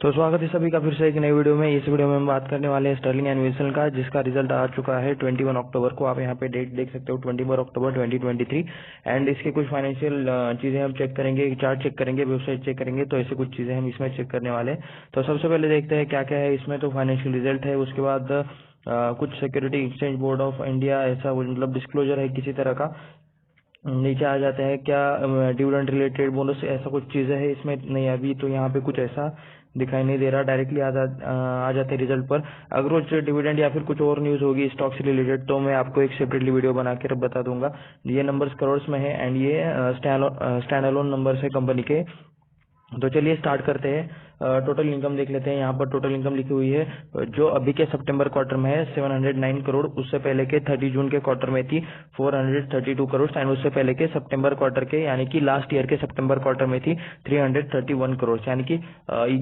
तो स्वागत है सभी का फिर से एक नई वीडियो में। इस वीडियो में हम बात करने वाले हैं स्टर्लिंग एंड विल्सन का, जिसका रिजल्ट आ चुका है 21 अक्टूबर को। आप यहाँ पे डेट देख सकते हो 21 अक्टूबर 2023। एंड इसके कुछ फाइनेंशियल चीजें हम चेक करेंगे, चार्ट चेक करेंगे, वेबसाइट चेक करेंगे। तो ऐसे कुछ चीजें हम इसमें चेक करने वाले हैं। तो सबसे पहले देखते हैं क्या क्या है इसमें। तो फाइनेंशियल रिजल्ट है, उसके बाद कुछ security exchange board of India ऐसा मतलब डिस्क्लोजर है किसी तरह का। नीचे आ जाते हैं क्या डिविडेंड रिलेटेड बोनस, ऐसा कुछ चीजें है इसमें नहीं। अभी तो यहाँ पे कुछ ऐसा दिखाई नहीं दे रहा। डायरेक्टली आ जाते हैं रिजल्ट पर। अगर कुछ डिविडेंड या फिर कुछ और न्यूज होगी स्टॉक से रिलेटेड तो मैं आपको एक सेपरेटली वीडियो बना के बता दूंगा। ये नंबर्स करोड़ में है एंड ये स्टैंड अलोन नंबर्स है कंपनी के। तो चलिए स्टार्ट करते हैं। टोटल इनकम देख लेते हैं। यहाँ पर टोटल इनकम लिखी हुई है जो अभी के सितंबर क्वार्टर में है 709 करोड़। उससे पहले के 30 जून के क्वार्टर में थी 432 करोड़ एंड उससे पहले के सितंबर क्वार्टर के यानी कि लास्ट ईयर के सितंबर क्वार्टर में थी 331 करोड़। यानी कि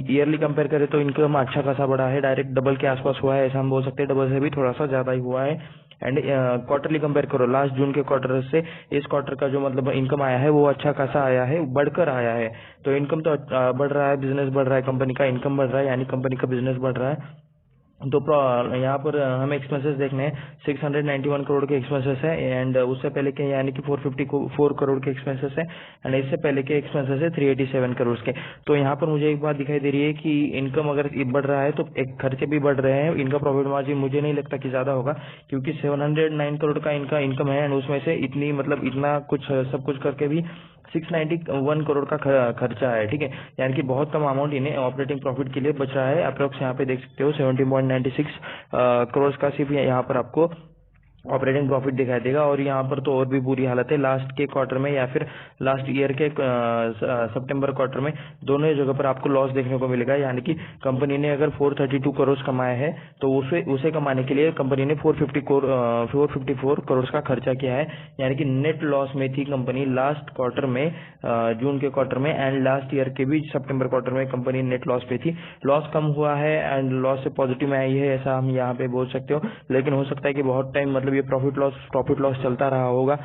ईयरली कंपेयर करें तो इनकम अच्छा खासा बढ़ा है, डायरेक्ट डबल के आसपास हुआ है, ऐसा हम बोल सकते हैं। डबल से भी थोड़ा सा ज्यादा ही हुआ है। एंड क्वार्टरली कंपेयर करो लास्ट जून के क्वार्टर से इस क्वार्टर का जो मतलब इनकम आया है वो अच्छा खासा आया है, बढ़कर आया है। तो इनकम तो बढ़ रहा है, बिजनेस बढ़ रहा है, कंपनी का इनकम बढ़ रहा है, यानी कंपनी का बिजनेस बढ़ रहा है। तो यहाँ पर हमें एक्सपेंसेस देखने हैं। 691 करोड़ के एक्सपेंसेस है एंड उससे पहले के यानी कि 454 करोड़ के एक्सपेंसेस है एंड इससे पहले के एक्सपेंसेस है 387 करोड़ के। तो यहाँ पर मुझे एक बात दिखाई दे रही है कि इनकम अगर बढ़ रहा है तो एक खर्चे भी बढ़ रहे हैं। इनका प्रॉफिट मार्जिन मुझे नहीं लगता कि ज्यादा होगा, क्योंकि 709 करोड़ का इनका इनकम है एंड उसमें से इतनी मतलब इतना कुछ सब कुछ करके भी 691 करोड़ का खर्चा है। ठीक है, यानी कि बहुत कम अमाउंट इन्हें ऑपरेटिंग प्रॉफिट के लिए बच रहा है। अप्रोक्स यहाँ पे देख सकते हो 17.96 करोड़ का सिर्फ यहाँ पर आपको ऑपरेटिंग प्रॉफिट दिखाई देगा। और यहाँ पर तो और भी बुरी हालत है। लास्ट के क्वार्टर में या फिर लास्ट ईयर के सितंबर क्वार्टर में दोनों ही जगह पर आपको लॉस देखने को मिलेगा। यानी कि कंपनी ने अगर 432 करोड़ कमाए हैं तो उसे कमाने के लिए कंपनी ने 454 करोड़ का खर्चा किया है। यानी कि नेट लॉस में थी कंपनी लास्ट क्वार्टर में, जून के क्वार्टर में एंड लास्ट ईयर के भी सितंबर क्वार्टर में कंपनी नेट लॉस पे थी। लॉस कम हुआ है एंड लॉस से पॉजिटिव में आई है, ऐसा हम यहाँ पे बोल सकते हो। लेकिन हो सकता है कि बहुत टाइम मतलब ये प्रॉफिट लॉस चलता रहा होगा,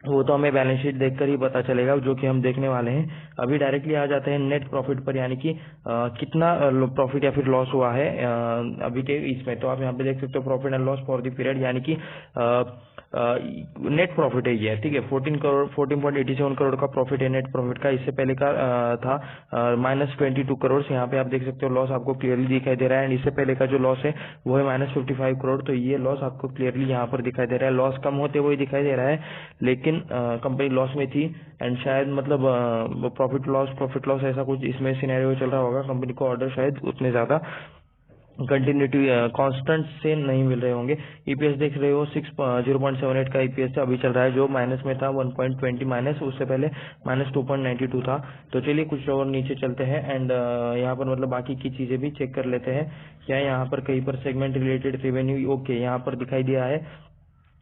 वो तो हमें बैलेंस शीट देखकर ही पता चलेगा, जो कि हम देखने वाले हैं। अभी डायरेक्टली आ जाते हैं नेट प्रॉफिट पर, यानी कि कितना प्रॉफिट या फिर लॉस हुआ है अभी के इसमें। तो आप यहाँ पे देख सकते हो profit and loss for the period, यानी कि नेट प्रॉफिट है ये। ठीक है, 14.87 करोड़ का प्रॉफिट है नेट प्रॉफिट का। इससे पहले का था -22 करोड़। यहाँ पे आप देख सकते हो लॉस आपको क्लियरली दिखाई दे रहा है एंड इससे पहले का जो लॉस है वो है -55 करोड़। तो ये लॉस आपको क्लियरली यहाँ पर दिखाई दे रहा है। लॉस कम होते हुए दिखाई दे रहा है, लेकिन कंपनी लॉस में थी एंड शायद मतलब प्रॉफिट लॉस ऐसा कुछ इसमें सिनेरियो चल रहा होगा। कंपनी को ऑर्डर शायद उतने ज्यादा कंटिन्यूटी कांस्टेंट से नहीं मिल रहे होंगे। ईपीएस देख रहे हो 0.78 का ईपीएस अभी चल रहा है, जो माइनस में था 1.20 माइनस, उससे पहले -2.92 था। तो चलिए कुछ और नीचे चलते हैं एंड यहाँ पर मतलब बाकी की चीजें भी चेक कर लेते हैं। क्या यहाँ पर कहीं पर सेगमेंट रिलेटेड रेवेन्यू ओके यहाँ पर दिखाई दिया है।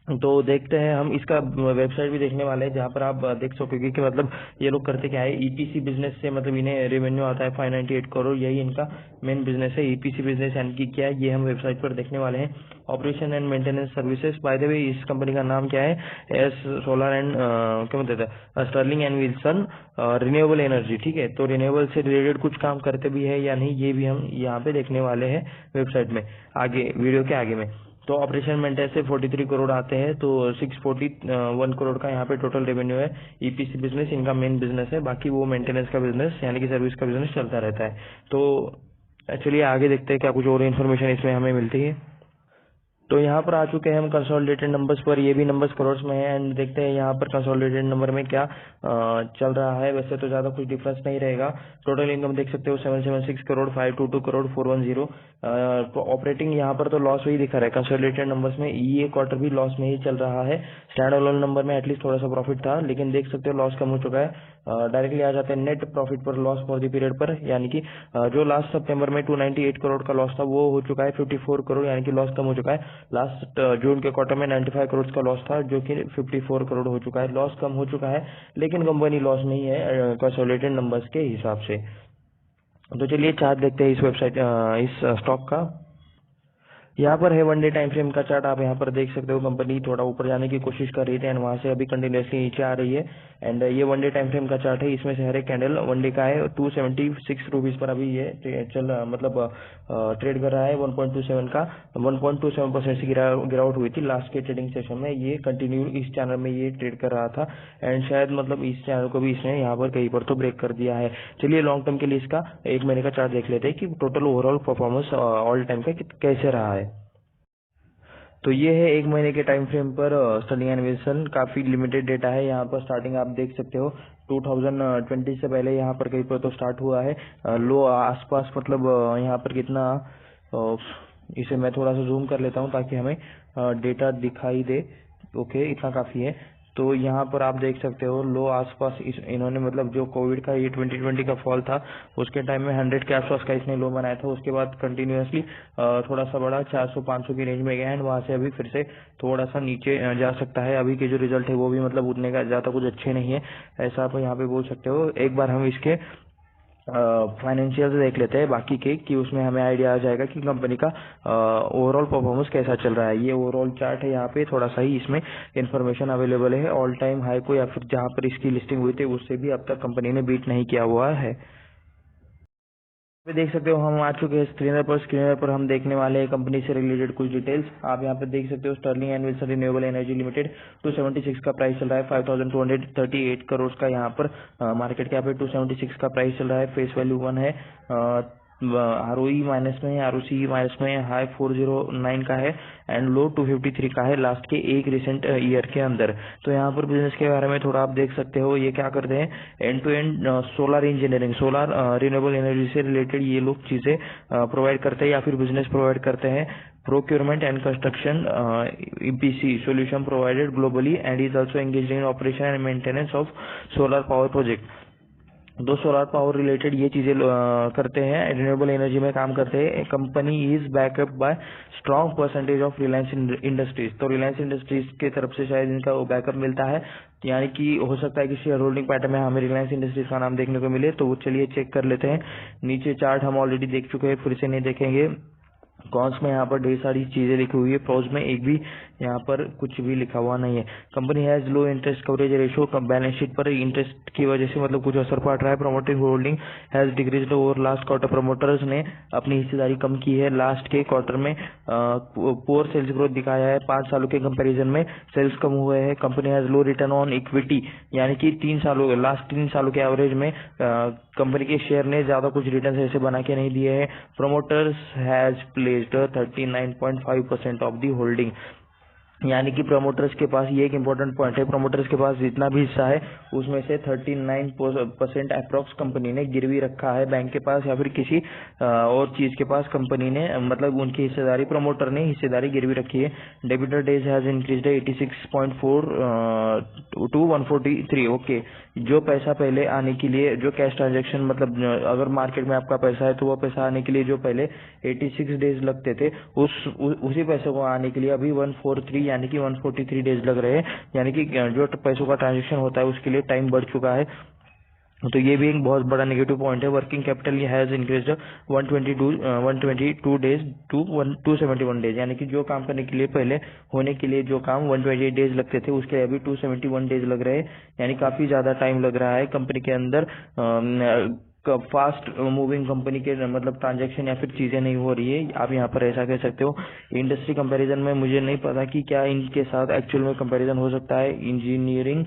तो देखते हैं, हम इसका वेबसाइट भी देखने वाले हैं जहाँ पर आप देख सकोगे कि मतलब ये लोग करते क्या है। ईपीसी बिजनेस से मतलब इन्हें रेवेन्यू आता है 598 करोड़, यही इनका मेन बिजनेस है। ईपीसी बिजनेस यानी कि क्या है ये हम वेबसाइट पर देखने वाले हैं। Operation and maintenance services, by the way इस कंपनी का नाम क्या है, एस सोलर एंड क्या बोलते हैं Sterling and Wilson renewable energy. ठीक है, तो रिन्यूएबल से रिलेटेड कुछ काम करते भी है या नहीं ये भी हम यहाँ पे देखने वाले हैं वेबसाइट में आगे, वीडियो के आगे में। तो ऑपरेशन मेंटेनेंस से 43 करोड़ आते हैं, तो 641 करोड़ का यहाँ पे टोटल रेवेन्यू है। ईपीसी बिजनेस इनका मेन बिजनेस है, बाकी वो मेंटेनेंस का बिजनेस यानी कि सर्विस का बिजनेस चलता रहता है। तो चलिए आगे देखते हैं क्या कुछ और इन्फॉर्मेशन इसमें हमें मिलती है। तो यहाँ पर आ चुके हैं हम कंसोलिडेटेड नंबर्स पर। ये भी नंबर्स करोड़ में है एंड देखते हैं यहाँ पर कंसोलिडेटेड नंबर में क्या चल रहा है। वैसे तो ज्यादा कुछ डिफरेंस नहीं रहेगा। टोटल इनकम देख सकते हो 776 करोड़, 522 करोड़, 410। ऑपरेटिंग यहाँ पर तो लॉस ही दिखा रहा है कंसोलिडेटेड नंबर्स में। ये क्वार्टर भी लॉस में ही चल रहा है। स्टैंड अलोन नंबर में एटलीस्ट थोड़ा सा प्रॉफिट था, लेकिन देख सकते हो लॉस कम हो चुका है। डायरेक्टली आ जाते हैं नेट प्रॉफिट पर, लॉस फॉर द पीरियड पर, यानी कि जो लास्ट सितंबर में 298 करोड़ का लॉस था वो हो चुका है 54 करोड़, यानी कि लॉस कम हो चुका है। लास्ट जून के क्वार्टर में 95 करोड़ का लॉस था, जो कि 54 करोड़ हो चुका है। लॉस कम हो चुका है, लेकिन कंपनी लॉस नहीं है कंसोलिडेटेड नंबर्स के हिसाब से। तो चलिए चार्ट देखते हैं इस वेबसाइट इस स्टॉक का। यहाँ पर है वन डे टाइम फ्रेम का चार्ट। आप यहाँ पर देख सकते हो कंपनी थोड़ा ऊपर जाने की कोशिश कर रही थी एंड वहां से अभी कंटिन्यूसली नीचे आ रही है। एंड ये वन डे टाइम फ्रेम का चार्ट है। इसमें से हर एक कैंडल वन डे का है। 276 रुपीज पर अभी ये मतलब ट्रेड कर रहा है। 1.27 का 1.27% से गिरावट हुई थी लास्ट के ट्रेडिंग सेशन में। ये कंटिन्यू इस चैनल में ये ट्रेड कर रहा था एंड शायद मतलब इस चैनल को भी इसने यहाँ पर कहीं पर तो ब्रेक कर दिया है। चलिए लॉन्ग टर्म के लिए इसका एक महीने का चार्ट देख लेते हैं कि total overall performance all time का कैसे रहा है। तो ये है एक महीने के टाइम फ्रेम पर स्टर्लिंग एंड विल्सन। काफी लिमिटेड डेटा है। यहाँ पर स्टार्टिंग आप देख सकते हो 2020 से पहले यहाँ पर कहीं पर तो स्टार्ट हुआ है। लो आसपास मतलब यहाँ पर कितना इसे मैं थोड़ा सा जूम कर लेता हूँ ताकि हमें डेटा दिखाई दे। ओके, इतना काफी है। तो यहाँ पर आप देख सकते हो लो आसपास इन्होंने मतलब जो कोविड का ये 2020 का फॉल था उसके टाइम में 100 के आसपास का इसने लो बनाया था। उसके बाद कंटिन्यूअसली थोड़ा सा बड़ा 400-500 की रेंज में गया एंड वहां से अभी फिर से थोड़ा सा नीचे जा सकता है। अभी के जो रिजल्ट है वो भी मतलब उतने का ज्यादा कुछ अच्छे नहीं है, ऐसा आप यहाँ पे बोल सकते हो। एक बार हम इसके फाइनेंशियल देख लेते हैं बाकी के कि उसमें हमें आइडिया आ जाएगा कि कंपनी का ओवरऑल परफॉर्मेंस कैसा चल रहा है। ये ओवरऑल चार्ट है। यहाँ पे थोड़ा सा ही इसमें इंफॉर्मेशन अवेलेबल है। ऑल टाइम हाई को या फिर जहाँ पर इसकी लिस्टिंग हुई थी उससे भी अब तक कंपनी ने बीट नहीं किया हुआ है। पे देख सकते हो हम आ चुके हैं स्क्रीनर पर हम देखने वाले हैं कंपनी से रिलेटेड कुछ डिटेल्स। आप यहाँ पे देख सकते हो Sterling and Wilson renewable energy limited 276 का प्राइस चल रहा है। 5238 करोड़ का यहाँ पर मार्केट कैप है। 276 का प्राइस चल रहा है। फेस वैल्यू 1 है। आरओई माइनस में है, आरओसी माइनस में है। हाई 409 का है एंड लो 253 का है लास्ट के एक रिसेंट ईयर के अंदर। तो यहाँ पर बिजनेस के बारे में थोड़ा आप देख सकते हो। ये क्या करते हैं, end to end solar engineering, solar renewable energy से रिलेटेड ये लोग चीजें प्रोवाइड करते हैं या फिर बिजनेस प्रोवाइड करते हैं। Procurement and construction EPC solution provided globally and is also engaged in operation and maintenance of solar power project। दो सोलर पावर रिलेटेड ये चीजें करते हैं, रिन्यूएबल एनर्जी में काम करते हैं। Company is backup bye strong percentage of Reliance industries. तो रिलायंस इंडस्ट्रीज की तरफ से शायद इनका वो बैकअप मिलता है, यानी कि हो सकता है कि शेयर होल्डिंग पैटर्न में हमें रिलायंस इंडस्ट्रीज का नाम देखने को मिले। तो वो चलिए चेक कर लेते हैं। नीचे चार्ट हम ऑलरेडी देख चुके हैं, फिर से नहीं देखेंगे। कॉन्स में यहाँ पर ढेर सारी चीजें लिखी हुई है, प्रोज में एक भी यहाँ पर कुछ भी लिखा हुआ नहीं है। Company has low interest coverage ratio. Balance sheet पर इंटरेस्ट की वजह से मतलब कुछ असर पड़ रहा है। Promoting holding has decreased over last quarter. Promoters ने अपनी हिस्सेदारी कम की है लास्ट के क्वार्टर में। पुअर सेल्स ग्रोथ दिखाया है। 5 सालों के कंपैरिजन में सेल्स कम हुए हैं। Company has low return on equity, यानी कि लास्ट 3 सालों के एवरेज में कंपनी के शेयर ने ज्यादा कुछ रिटर्न ऐसे बना के नहीं दिए हैं। Promoters has placed 39.5% of the holding, यानी कि प्रमोटर्स के पास, ये एक इम्पोर्टेंट पॉइंट है, प्रमोटर्स के पास जितना भी हिस्सा है उसमें से 39% अप्रोक्स कंपनी ने गिरवी रखा है बैंक के पास या फिर किसी और चीज के पास। कंपनी ने मतलब उनकी हिस्सेदारी, प्रमोटर ने हिस्सेदारी गिरवी रखी है। Debtor days has increased 86.4 to 143। Okay, जो पैसा पहले आने के लिए, जो कैश ट्रांजेक्शन मतलब अगर मार्केट में आपका पैसा है तो वो पैसा आने के लिए जो पहले 86 डेज लगते थे उसी पैसे को आने के लिए अभी 143 यानी कि 143 डेज लग रहे हैं। यानी कि जो पैसों का ट्रांजेक्शन होता है उसके लिए टाइम बढ़ चुका है। तो ये भी एक बहुत बड़ा नेगेटिव पॉइंट है। Working capital has increased 122 days to 271 days, यानी कि जो काम करने के लिए पहले होने के लिए जो काम 128 डेज लगते थे उसके अभी 271 डेज लग रहे हैं, यानी काफी ज्यादा टाइम लग रहा है कंपनी के अंदर। फास्ट मूविंग कंपनी के मतलब ट्रांजैक्शन या फिर चीजें नहीं हो रही है, आप यहाँ पर ऐसा कह सकते हो। इंडस्ट्री कंपैरिजन में मुझे नहीं पता कि क्या इनके साथ एक्चुअल में कंपैरिजन हो सकता है। इंजीनियरिंग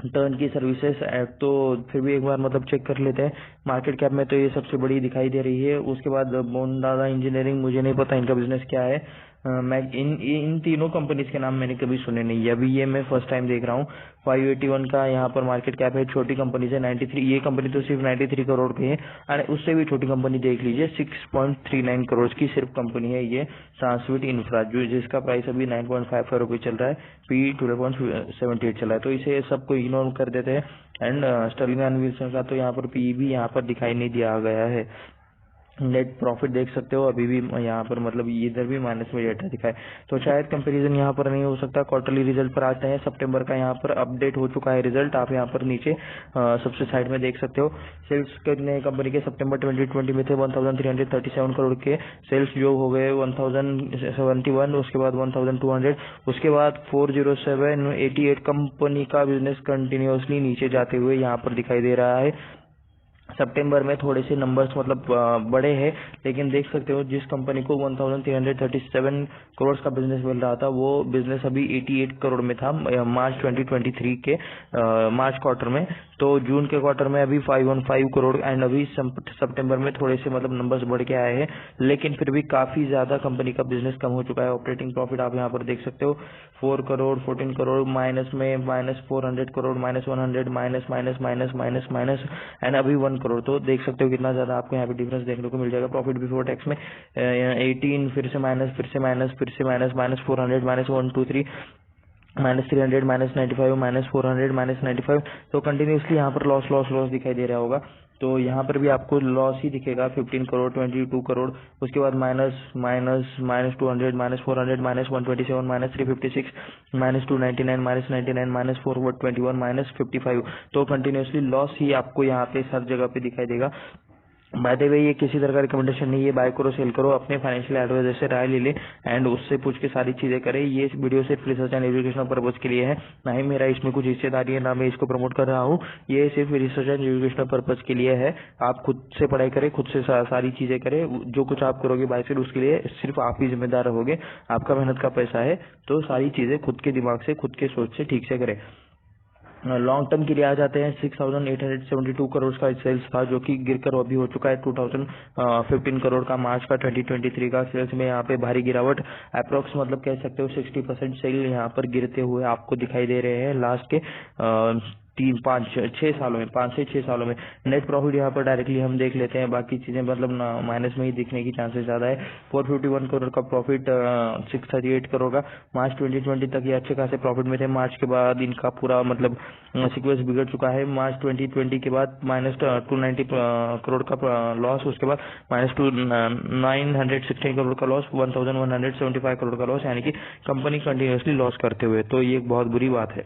टर्न की सर्विसेज तो फिर भी एक बार मतलब चेक कर लेते हैं। मार्केट कैप में तो ये सबसे बड़ी दिखाई दे रही है। उसके बाद मोन्डादा इंजीनियरिंग, मुझे नहीं पता इनका बिजनेस क्या है। मैं इन तीनों कंपनीज के नाम मैंने कभी सुने नहीं है, अभी ये मैं फर्स्ट टाइम देख रहा हूँ। 581 का यहाँ पर मार्केट कैप है। छोटी कंपनी से 93, ये कंपनी तो सिर्फ 93 करोड़ की है। और उससे भी छोटी कंपनी देख लीजिए, 6.39 करोड़ की सिर्फ कंपनी है ये, ट्रांसविट इंफ्रा, जो जिसका प्राइस अभी 9.55 रुपये चल रहा है। पी 12.78 चल रहा है। तो इसे सबको इग्नोर कर देते हैं। एंड स्टर्लिंग एंड विल्सन का तो यहाँ पर पी भी यहाँ पर दिखाई नहीं दिया गया है। नेट प्रॉफिट देख सकते हो अभी भी यहाँ पर मतलब इधर भी माइनस में डेटा दिखा है, तो शायद कंपैरिजन यहाँ पर नहीं हो सकता। क्वार्टरली रिजल्ट पर आते हैं। सितंबर का यहाँ पर अपडेट हो चुका है रिजल्ट, आप यहाँ पर नीचे सबसे साइड में देख सकते हो। सेल्स कितने कंपनी के सितंबर 2020 में थे 1337 करोड़ के सेल्स, जो हो गए 1071, उसके बाद 1200, उसके बाद 40788 कंपनी का बिजनेस कंटिन्यूअसली नीचे जाते हुए यहाँ पर दिखाई दे रहा है। सितंबर में थोड़े से नंबर्स मतलब बड़े हैं, लेकिन देख सकते हो जिस कंपनी को 1337 करोड़ का बिजनेस मिल रहा था वो बिजनेस अभी 88 करोड़ में था मार्च 2023 के मार्च क्वार्टर में। तो जून के क्वार्टर में अभी 515 करोड़ एंड अभी सितंबर में थोड़े से मतलब नंबर्स बढ़ के आए हैं, लेकिन फिर भी काफी ज्यादा कंपनी का बिजनेस कम हो चुका है। ऑपरेटिंग प्रॉफिट आप यहाँ पर देख सकते हो 4 करोड़ 14 करोड़ माइनस में, minus 400 crore, minus 100, minus minus minus minus minus and अभी 1 करोड़। तो देख सकते हो कितना ज्यादा आपको यहाँ पे डिफरेंस देखने को मिल जाएगा। प्रॉफिट बिफोर टैक्स में 18, फिर से माइनस, फिर से माइनस, फिर से minus, minus 400, minus 123, minus 300, minus 95, minus 400, minus 95। तो कंटिन्यूसली यहाँ पर लॉस लॉस लॉस दिखाई दे रहा होगा। तो यहाँ पर भी आपको लॉस ही दिखेगा 15 करोड़, 22 करोड़, उसके बाद minus minus minus 200, minus 400, minus 127, minus 356, minus 299, minus 99, minus 421, minus 55। तो कंटिन्यूसली लॉस ही आपको यहाँ पे हर जगह पे दिखाई देगा। बाय द वे ये किसी तरह का रिकमेंडेशन नहीं है, बाय करो सेल करो, अपने फाइनेंशियल एडवाइजर से राय ले ले एंड उससे पूछ के सारी चीजें करें। ये वीडियो सिर्फ रिसर्च एंड एजुकेशनल पर्पज के लिए है, ना ही मेरा इसमें कुछ हिस्सेदारी है, ना मैं इसको प्रमोट कर रहा हूँ। ये सिर्फ रिसर्च एंड एजुकेशनल पर्पज के लिए है। आप खुद से पढ़ाई करें, खुद से सारी चीजें करें। जो कुछ आप करोगे बाय सेल उसके लिए सिर्फ आप ही जिम्मेदार रहोगे, आपका मेहनत का पैसा है। तो सारी चीजें खुद के दिमाग से, खुद के सोच से ठीक से करें। लॉन्ग टर्म के लिए आ जाते हैं। 6,872 करोड़ का सेल्स था, जो कि गिरकर अभी हो चुका है 2015 करोड़ का मार्च का 2023 का। सेल्स में यहाँ पे भारी गिरावट, अप्रोक्स मतलब कह सकते हो 60% सेल यहाँ पर गिरते हुए आपको दिखाई दे रहे हैं लास्ट के 5 से 6 सालों में। नेट प्रॉफिट यहाँ पर डायरेक्टली हम देख लेते हैं, बाकी चीजें मतलब माइनस में ही दिखने की चांसेस ज्यादा है। 451 करोड़ का प्रॉफिट, 638 करोड़ का मार्च 2020 तक ये अच्छे खासे प्रॉफिट में थे। मार्च के बाद इनका पूरा मतलब सीक्वेंस बिगड़ चुका है। मार्च 2020 के बाद माइनस 290 करोड़ का लॉस, उसके बाद माइनस 916 करोड़ का लॉस, 1175 करोड़ का लॉस, यानी कि कंपनी कंटिन्यूसली लॉस करते हुए। तो ये एक बहुत बुरी बात है।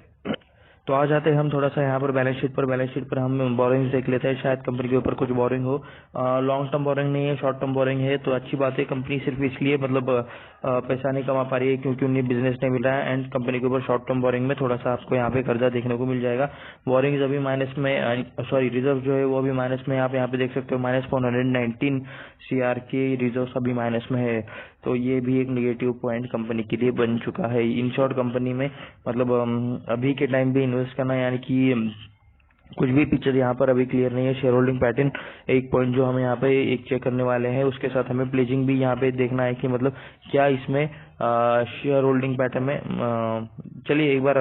तो आ जाते हैं हम थोड़ा सा यहाँ पर बैलेंस शीट पर। बैलेंस शीट पर हम बोरिंग देख लेते हैं, शायद कंपनी के ऊपर कुछ बोरिंग हो। लॉन्ग टर्म बोरिंग नहीं है, शॉर्ट टर्म बोरिंग है, तो अच्छी बात है। कंपनी सिर्फ इसलिए मतलब पैसा नहीं कमा पा रही है क्योंकि उन्हें बिजनेस नहीं मिल रहा है, एंड कंपनी के ऊपर शॉर्ट टर्म बोरिंग में थोड़ा सा आपको यहाँ पे कर्जा देखने को मिल जाएगा। बोरिंग अभी माइनस में, सॉरी रिजर्व जो है वो अभी माइनस में, आप यहाँ पे देख सकते हो माइनस 419 CR के रिजर्व अभी माइनस में है। तो ये भी एक नेगेटिव पॉइंट कंपनी के लिए बन चुका है। इन शॉर्ट कंपनी में मतलब अभी के टाइम पे इन्वेस्ट करना, यानी कि कुछ भी पिक्चर यहाँ पर अभी क्लियर नहीं है। शेयर होल्डिंग पैटर्न एक पॉइंट जो हम यहाँ पे एक चेक करने वाले हैं, उसके साथ हमें प्लेजिंग भी यहाँ पे देखना है कि मतलब क्या इसमें शेयर होल्डिंग पैटर्न में चलिए एक बार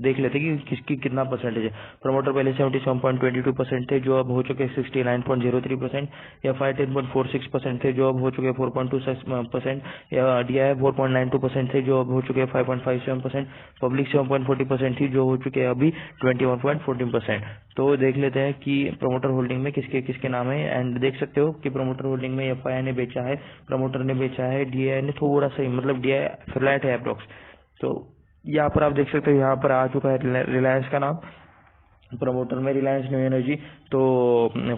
देख लेते हैं कि किसकी कितना परसेंटेज है। प्रमोटर पहले 77.22% थे, जो अब हो चुके 69.03%, या 10.46% थे, जो अब हो चुके 4.26%, या DI 4.92% थे, जो अब हो चुके 5.57%, पब्लिक 7.40% थी, जो हो चुके अभी 21.14%। तो देख लेते हैं कि प्रमोटर होल्डिंग में किसके किसके नाम है। एंड देख सकते हो कि प्रमोटर होल्डिंग में FII ने बेचा है, प्रमोटर ने बेचा है, DI ने थोड़ा सा ही मतलब DI फ्लैट है अप्रोक्स। तो यहाँ पर आप देख सकते हो यहाँ पर आ चुका है रिलायंस का नाम प्रमोटर में, रिलायंस न्यू एनर्जी। तो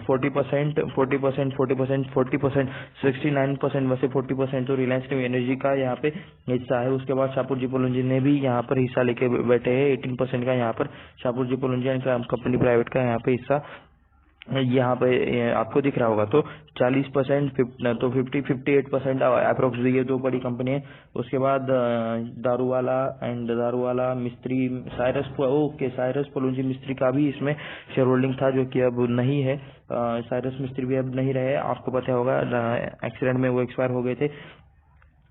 40%, 40%, 40%, 40%, 69% में से 40% तो रिलायंस न्यू एनर्जी का यहाँ पे हिस्सा है। उसके बाद शाहपुर जीपोलॉजी ने भी यहाँ पर हिस्सा लेके बैठे हैं, 18% का यहाँ पर शाहपुर जीपोलॉजी एंड कंपनी प्राइवेट का यहाँ पे हिस्सा यहाँ पे आपको दिख रहा होगा। तो 40%, तो 58% अप्रोक्स ये दो बड़ी कंपनी है। उसके बाद दारूवाला मिस्त्री, साइरस पोलूजी मिस्त्री का भी इसमें शेयर होल्डिंग था, जो कि अब नहीं है। साइरस मिस्त्री भी अब नहीं रहे, आपको पता होगा एक्सीडेंट में वो एक्सपायर हो गए थे।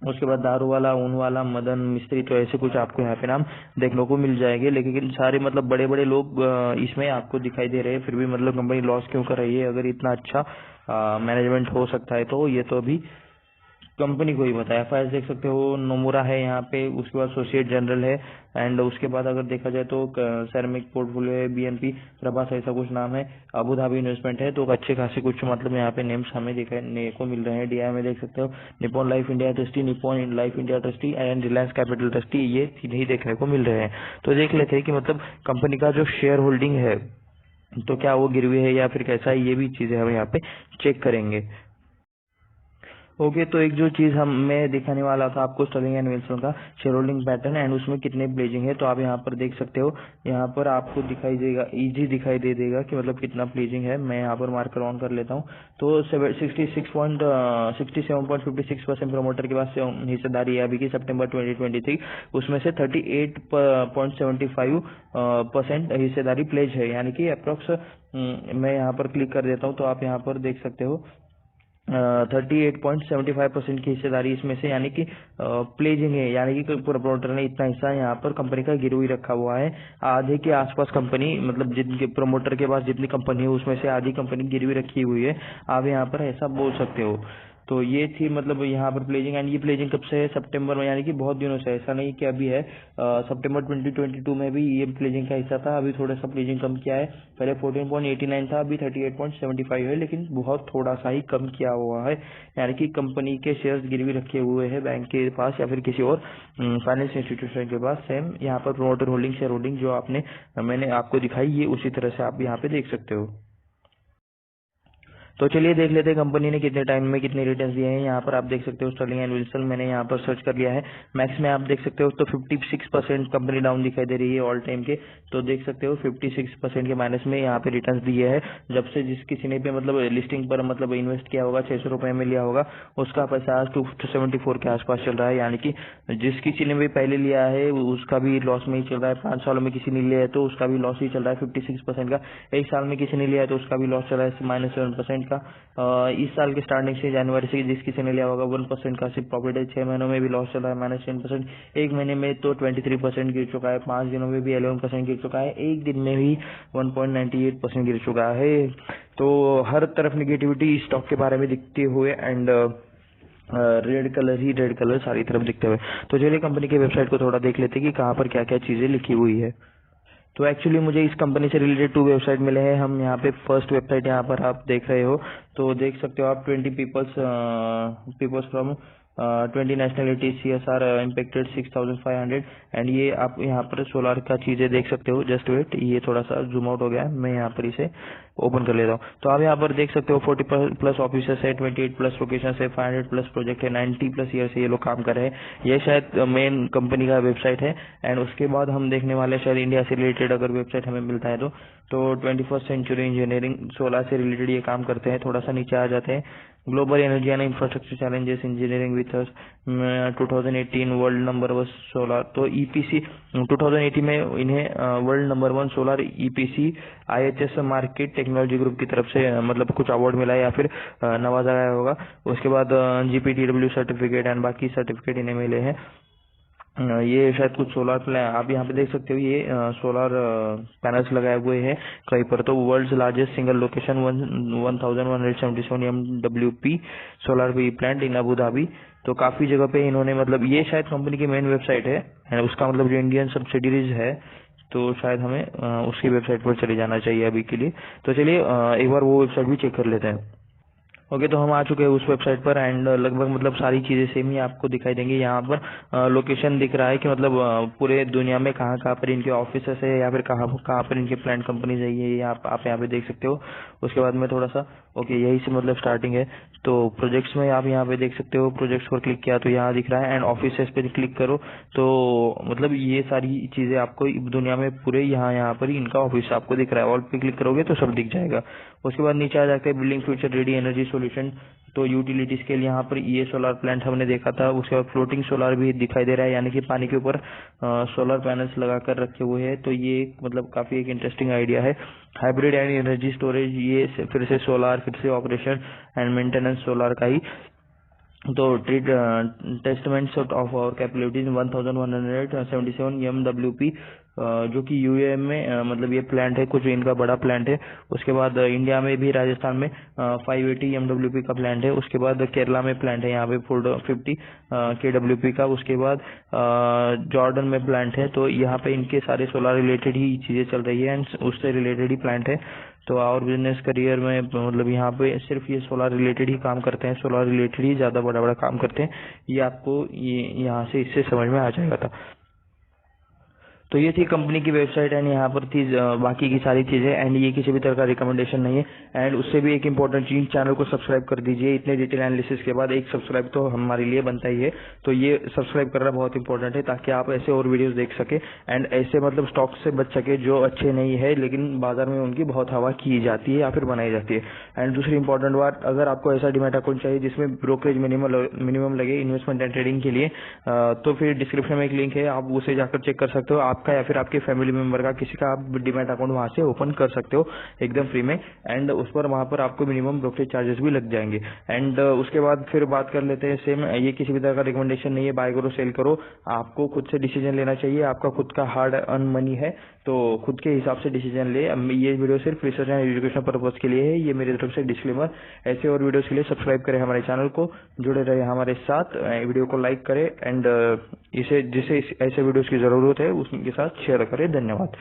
उसके बाद दारूवाला, ऊनवाला, मदन मिस्त्री, तो ऐसे कुछ आपको यहाँ पे नाम देखने को मिल जाएंगे। लेकिन सारे मतलब बड़े बड़े लोग इसमें आपको दिखाई दे रहे हैं, फिर भी मतलब कंपनी लॉस क्यों कर रही है? अगर इतना अच्छा मैनेजमेंट हो सकता है तो ये तो अभी कंपनी को ही बताया। एफआईआर देख सकते हो, नोमुरा है यहाँ पे, उसके बाद एसोसिएट जनरल है, एंड उसके बाद अगर देखा जाए तो सेरेमिक पोर्टफोलियो है, बीएनपी प्रभास ऐसा कुछ नाम है, अबू धाबी इन्वेस्टमेंट है। तो अच्छे खासे कुछ मतलब यहाँ पे नेम्स हमें देखने को मिल रहे हैं। डीआई में देख सकते हो Nippon life India trustee, Nippon life India trustee and Reliance capital trustee, ये तीन ही देखने को मिल रहे हैं। तो देख लेते हैं कि मतलब कंपनी का जो शेयर होल्डिंग है तो क्या वो गिरवी है या फिर कैसा है, ये भी चीजें हम यहाँ पे चेक करेंगे। ओके, तो एक जो चीज हम मैं दिखाने वाला था आपको स्टर्लिंग एंड विल्सन का शेयर होल्डिंग पैटर्न एंड उसमें कितने प्लेजिंग है। तो आप यहाँ पर देख सकते हो, यहाँ पर आपको दिखाई देगा, इजी दिखाई दे देगा कि मतलब कितना प्लेजिंग है। मैं यहाँ पर मार्कर ऑन कर लेता हूँ। तो 67.56% प्रमोटर के पास हिस्सेदारी है अभी की सितंबर 2023, उसमें से 38.75% हिस्सेदारी प्लेज है, यानी कि अप्रोक्स मैं यहाँ पर क्लिक कर देता हूँ तो आप यहाँ पर देख सकते हो 38.75% की हिस्सेदारी इसमें से, यानी कि प्लेजिंग है, यानी कि प्रमोटर ने इतना हिस्सा यहाँ पर कंपनी का गिरवी रखा हुआ है। आधे के आसपास कंपनी, मतलब जिनके प्रमोटर के पास जितनी कंपनी है उसमें से आधी कंपनी गिरवी रखी हुई है, आप यहाँ पर ऐसा बोल सकते हो। तो ये थी मतलब यहाँ पर प्लेजिंग, एंड ये प्लेजिंग कब से है, सितंबर में, यानी कि बहुत दिनों से, ऐसा नहीं कि अभी है। सितंबर 2022 में भी ये प्लेजिंग का हिस्सा था, अभी थोड़ा सा प्लेजिंग कम किया है। पहले 14.89 था, अभी 38.75 है, लेकिन बहुत थोड़ा सा ही कम किया हुआ है। यानी कि कंपनी के शेयर्स गिरवी रखे हुए हैं बैंक के पास या फिर किसी और फाइनेंस इंस्टीट्यूशन के पास। सेम यहाँ पर प्रोमोटर होल्डिंग, शेयर होल्डिंग जो मैंने आपको दिखाई, ये उसी तरह से आप यहाँ पे देख सकते हो। तो चलिए देख लेते हैं कंपनी ने कितने टाइम में कितने रिटर्न्स दिए हैं। यहाँ पर आप देख सकते हो स्टर्लिंग एंड विल्सन, मैंने यहाँ पर सर्च कर लिया है। मैक्स में आप देख सकते हो तो 56% कंपनी डाउन दिखाई दे रही है ऑल टाइम के। तो देख सकते हो 56% के माइनस में यहाँ पे रिटर्न्स दिए हैं। जब से जिस किसी ने भी मतलब लिस्टिंग पर मतलब इन्वेस्ट किया होगा, 600 रुपए में लिया होगा, उसका पैसा आज 274 के आसपास चल रहा है। यानी कि जिस किसी ने भी पहले लिया है उसका भी लॉस में ही चल रहा है। 5 सालों में किसी ने लिया है तो उसका भी लॉस ही चल रहा है 56% का। एक साल में किसी ने लिया है तो उसका भी लॉस चल रहा है -7% का। इस साल के स्टार्टिंग से जनवरी से जिस किसी ने लिया होगा 1% का सिर्फ प्रॉफिट है। 6 महीनों में भी लॉस चल रहा है -10%। एक महीने में तो 23% गिर चुका है, 5 दिनों में भी 11% गिर चुका है, एक दिन में भी 1.98% गिर चुका है। तो हर तरफ निगेटिविटी स्टॉक के बारे में दिखते हुए एंड रेड कलर सारी तरफ दिखते हुए। तो चलिए कंपनी की वेबसाइट को थोड़ा देख लेते हैं कि कहाँ पर क्या क्या चीजें लिखी हुई है। तो एक्चुअली मुझे इस कंपनी से रिलेटेड 2 वेबसाइट मिले हैं। हम यहाँ पे फर्स्ट वेबसाइट यहाँ पर आप देख रहे हो, तो देख सकते हो आप 20 peoples from 20 nationalities CSR impacted 6500, and ये आप यहाँ पर सोलार का चीजें देख सकते हो। जस्ट वेट, ये थोड़ा सा जूम आउट हो गया है, मैं यहाँ पर इसे ओपन कर लेता हूँ। तो आप यहाँ पर देख सकते हो 40+ ऑफिसर्स है, 28+ लोकेशन है, 500+ प्रोजेक्ट है, 90+ ईयर से ये लोग काम कर रहे हैं। ये शायद मेन कंपनी का वेबसाइट है। एंड उसके बाद हम देखने वाले शायद इंडिया से रिलेटेड अगर वेबसाइट हमें मिलता है तो 21st सेंचुरी इंजीनियरिंग, सोलर से रिलेटेड ये काम करते हैं। थोड़ा सा नीचे आ जाते हैं, global energy and infrastructure challenges engineering with 2018 world number 1 solar. तो EPC 2018 में इन्हें world number 1 solar EPC IHS market technology group की तरफ से मतलब कुछ अवार्ड मिला है या फिर नवाजा गया होगा। उसके बाद GPTW सर्टिफिकेट एंड बाकी सर्टिफिकेट इन्हें मिले हैं। ये शायद कुछ सोलर प्लान आप यहाँ पे देख सकते हो, ये सोलर पैनल्स लगाए हुए हैं कहीं पर। तो world's largest single location 1177 MWP solar P plant in Abu Dhabi. तो काफी जगह पे इन्होंने मतलब ये शायद कंपनी की मेन वेबसाइट है, and उसका मतलब जो इंडियन सब्सिडीज है तो शायद हमें उसकी वेबसाइट पर चले जाना चाहिए अभी के लिए। तो चलिए एक बार वो वेबसाइट भी चेक कर लेते हैं। ओके, तो हम आ चुके हैं उस वेबसाइट पर एंड लगभग मतलब सारी चीजें सेम ही आपको दिखाई देंगी। यहाँ पर लोकेशन दिख रहा है कि मतलब पूरे दुनिया में कहाँ कहाँ पर इनके ऑफिसेस है या फिर कहाँ कहाँ पर इनके प्लांट कंपनीज है, ये आप यहाँ पे देख सकते हो। उसके बाद में थोड़ा सा ओके, यही से मतलब स्टार्टिंग है। तो प्रोजेक्ट्स में आप यहाँ पे देख सकते हो, प्रोजेक्ट्स पर क्लिक किया तो यहाँ दिख रहा है, एंड ऑफिसेस पे क्लिक करो तो मतलब ये सारी चीजें आपको दुनिया में पूरे यहाँ पर इनका ऑफिस आपको दिख रहा है। ऑल पे क्लिक करोगे तो सब दिख जाएगा। उसके बाद नीचे आ जाते हैं building future ready energy solution. तो यूटिलिटी स्केल यहाँ पर ये सोलर प्लांट हमने देखा था। उसके बाद फ्लोटिंग सोलर भी दिखाई दे रहा है, यानी कि पानी के ऊपर सोलर पैनल्स लगाकर रखे हुए हैं। तो ये मतलब काफी एक इंटरेस्टिंग आइडिया है। हाइब्रिड एंड एनर्जी स्टोरेज, ये फिर से सोलर, फिर से ऑपरेशन एंड मेंटेनेंस सोलर का ही। तो testaments of our capabilities 1177 MWP जो कि यूएई में मतलब ये प्लांट है, कुछ इनका बड़ा प्लांट है। उसके बाद इंडिया में भी राजस्थान में 580 MWP का प्लांट है। उसके बाद केरला में प्लांट है यहाँ पे 450 KWP का। उसके बाद जॉर्डन में प्लांट है। तो यहाँ पे इनके सारे सोलर रिलेटेड ही चीजें चल रही है एंड उससे रिलेटेड ही प्लांट है। तो और बिजनेस करियर में मतलब यहाँ पे सिर्फ ये सोलर रिलेटेड ही काम करते हैं, सोलर रिलेटेड ही ज्यादा बड़ा बड़ा काम करते हैं। ये आपको ये यहाँ से इससे समझ में आ जाएगा था। तो ये थी कंपनी की वेबसाइट एंड यहाँ पर थी बाकी की सारी चीजें एंड ये किसी भी तरह का रिकमेंडेशन नहीं है। एंड उससे भी एक इम्पोर्टेंट चीज, चैनल को सब्सक्राइब कर दीजिए। इतने डिटेल एनालिसिस के बाद एक सब्सक्राइब तो हमारे लिए बनता ही है। तो ये सब्सक्राइब करना बहुत इंपॉर्टेंट है ताकि आप ऐसे और वीडियोस देख सके एंड ऐसे मतलब स्टॉक से बच सके जो अच्छे नहीं है लेकिन बाजार में उनकी बहुत हवा की जाती है या फिर बनाई जाती है। एंड दूसरी इंपॉर्टेंट बात, अगर आपको ऐसा डीमैट अकाउंट चाहिए जिसमें ब्रोकरेज मिनिमम लगे इन्वेस्टमेंट एंड ट्रेडिंग के लिए, तो फिर डिस्क्रिप्शन में एक लिंक है, आप उसे जाकर चेक कर सकते हो। आपका या फिर आपके फैमिली मेंबर का किसी का आप डीमैट अकाउंट वहां से ओपन कर सकते हो एकदम फ्री में। एंड उस पर वहां पर आपको मिनिमम ब्रोकरेज चार्जेस भी लग जाएंगे। एंड उसके बाद फिर बात कर लेते हैं सेम, ये किसी भी तरह का रिकमेंडेशन नहीं है, बाय करो सेल करो, आपको खुद से डिसीजन लेना चाहिए। आपका खुद का हार्ड अर्न मनी है तो खुद के हिसाब से डिसीजन ले। ये वीडियो सिर्फ रिसर्च एंड एजुकेशन पर्पज के लिए है, ये मेरी तरफ से डिस्क्लेमर। ऐसे और वीडियोस के लिए सब्सक्राइब करें हमारे चैनल को, जुड़े रहे हमारे साथ, वीडियो को लाइक करें एंड इसे जिसे ऐसे वीडियोस की जरूरत है उसके साथ शेयर करें। धन्यवाद।